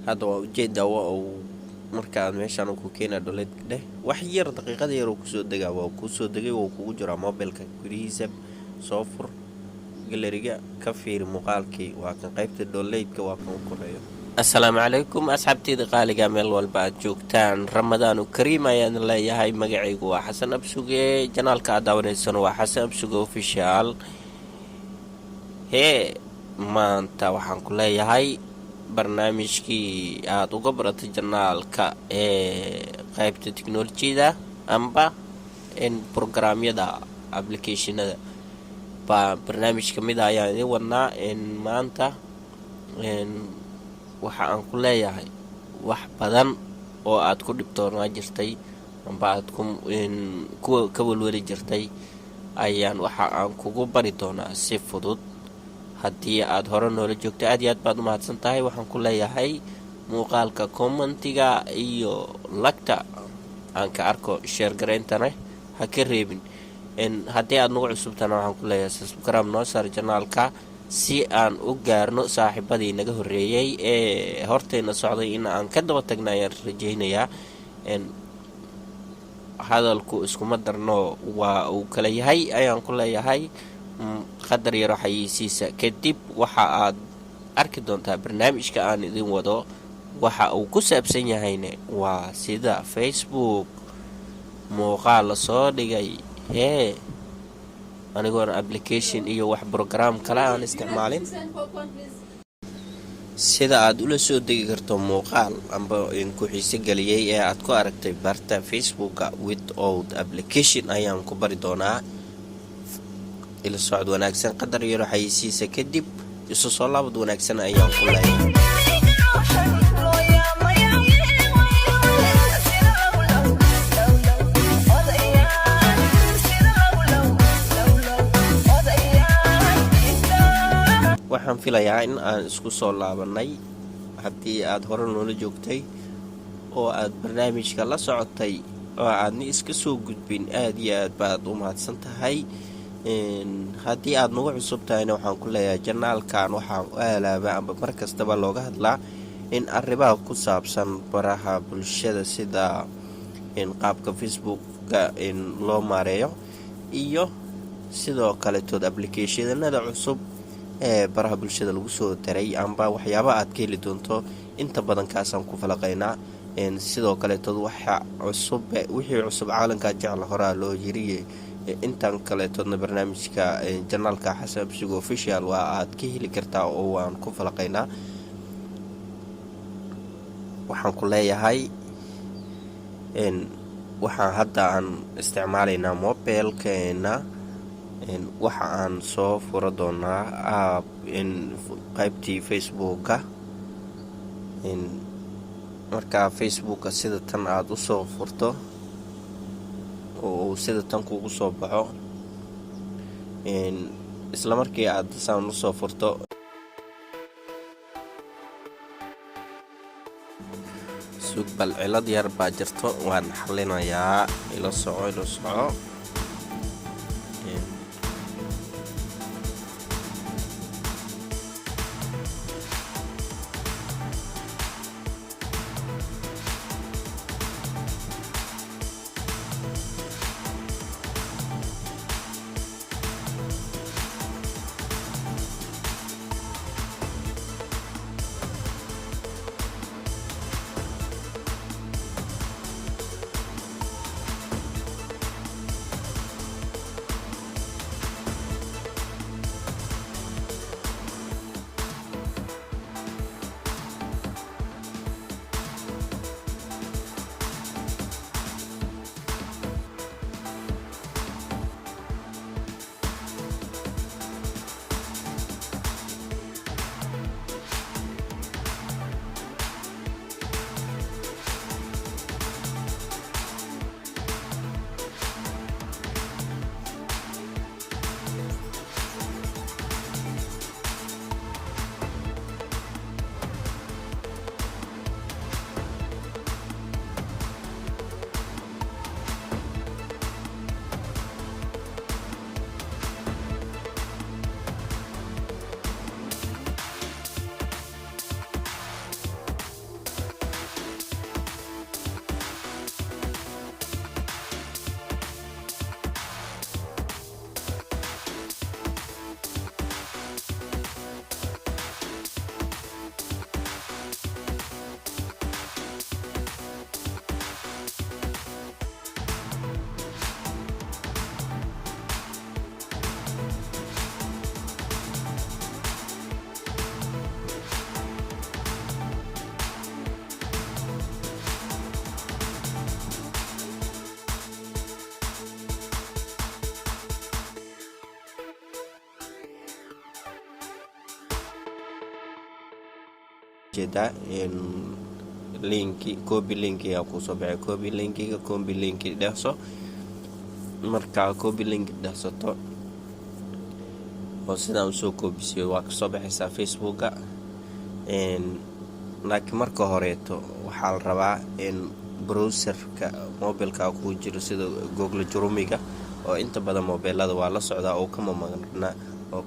hadda waa ujeedaa waa uu markaad meeshaan ku keena dholeed dheh wax yar daqiiqada yar uu kusoo degaa waa kusoo degay waa kugu jiraa mobilka gudihiisa soo fur galeriga ka fiiri muuqaalkii waa kan qaybta dholeedka waa kan u koreeyo assalaamu calaykum asxaabteyda qaaliga meel walba aad joogtaan ramadaanu kariim ayaan leeyahay magacaygu waa xasan absuge janaalka aad daawanaysano waa xasan absuge official hee maanta waxaan ku leeyahay barnaamijkii aad uga baratay janaalka ee qaybta teknolojiyada amba programyada applicationada baa barnaamij ka mid ah ayaan idin wadnaa maanta waxa aan ku leeyahay wax badan oo aad ku dhibtoonaa jirtay amba aad ka walwali jirtay ayaan waxa aan kugu bari doonaa si fudud haddii aad hore noola joogto aad iyo aad baad u mahadsan tahay waxaan ku leeyahay muuqaalka commentiga iyo lagta aan ka arko share gareyntana ha ka reebin haddii aad nagu cusubtana waxaan ku leeyahay subscribe noo saar janaalka si aan u gaarno saaxiibadii naga horreeyey ee hortayna socday in aan ka daba tagna ayaan rajaynayaa hadalku iskuma darno waa uu kala yahay ayaan ku leeyahay qadar yaro xayeysiisa kadib waxa aad arki doontaa barnaamijka aan idin wado waxa uu ku saabsan yahayne waa sida Facebook muuqaal la soo dhigay anigoona application iyo wax program kale aan isticmaalin sida aad ula soo degi karto muuqaal amba ku xiise galiyay ee aad ku aragtay barta Facebooka without application ayaan ku bari doonaa ila socod wanaagsan qadar yaro xayeysiisa kadib isu soo laabad wanaagsan ayaan ku leeyahay waxaan filayaa in aan isku soo laabanay haddii aad hore noola joogtay oo aad barnaamijka la socotay oo aadna iska soo gudbin aad iyo aad baad u mahadsan tahay haddii aad nagu cusub tahayna waxaan ku leeyahay janaalkan waxaan u aalaaba amba mar kastaba looga hadlaa in arrimaha ku saabsan baraha bulshada sida qaabka Facebooka loo maareeyo iyo sidoo kale tood applicationada cusub ee baraha bulshada lagu soo daray amba waxyaabo aad ka heli doonto inta badan kaasaan ku falaqaynaa sidoo kale tood waxa cusub wixii cusub caalamka jecel hore loo yiriyay intaan kale toodna barnaamijka janaalka xasan absuge official waa aad ka heli kartaa oo waan ku falaqaynaa waxaan ku leeyahay waxaan hadda aan isticmaalaynaa mobilkeena waxa aan soo furo doonaa app qaybtii Facebooka marka Facebooka sida tan aad u soo furto oo sida tan kugu soo baxo isla markii aad saan u soo furto suuq bal cilad yar baa jirto waan xalinayaa ila soco jeedaa linki copy linki ayaa kusoo baxay copy linkiga copy linki dhehso markaa copy linki dhehsato oo sidaan usoo koobisiyo waa kasoo baxaysaa facebooka laakiin marka horeeto waxaa la rabaa in browserka mobilka ku jiro sida Google Chrome-ga oo inta badan mobilada waa la socdaa oo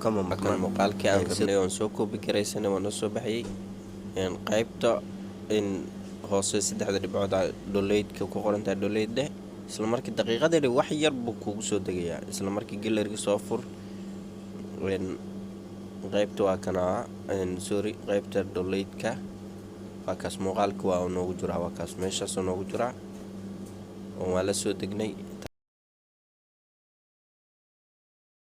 kama maqan muuqaalkii aan rabnay oo soo koobi karaysanay oo soo baxay qaybta in hoose 3 dhibcood download-ka ku qoran tahay download isla markii daqiiqadeeda wax yar buu kugu soo degayaa isla markii gallery soo fur qaybta waa kana qaybta download-ka waa kaas muuqaalka waa noogu jiraa waa kaas meeshaas noogu jiraa oo waa la soo degnay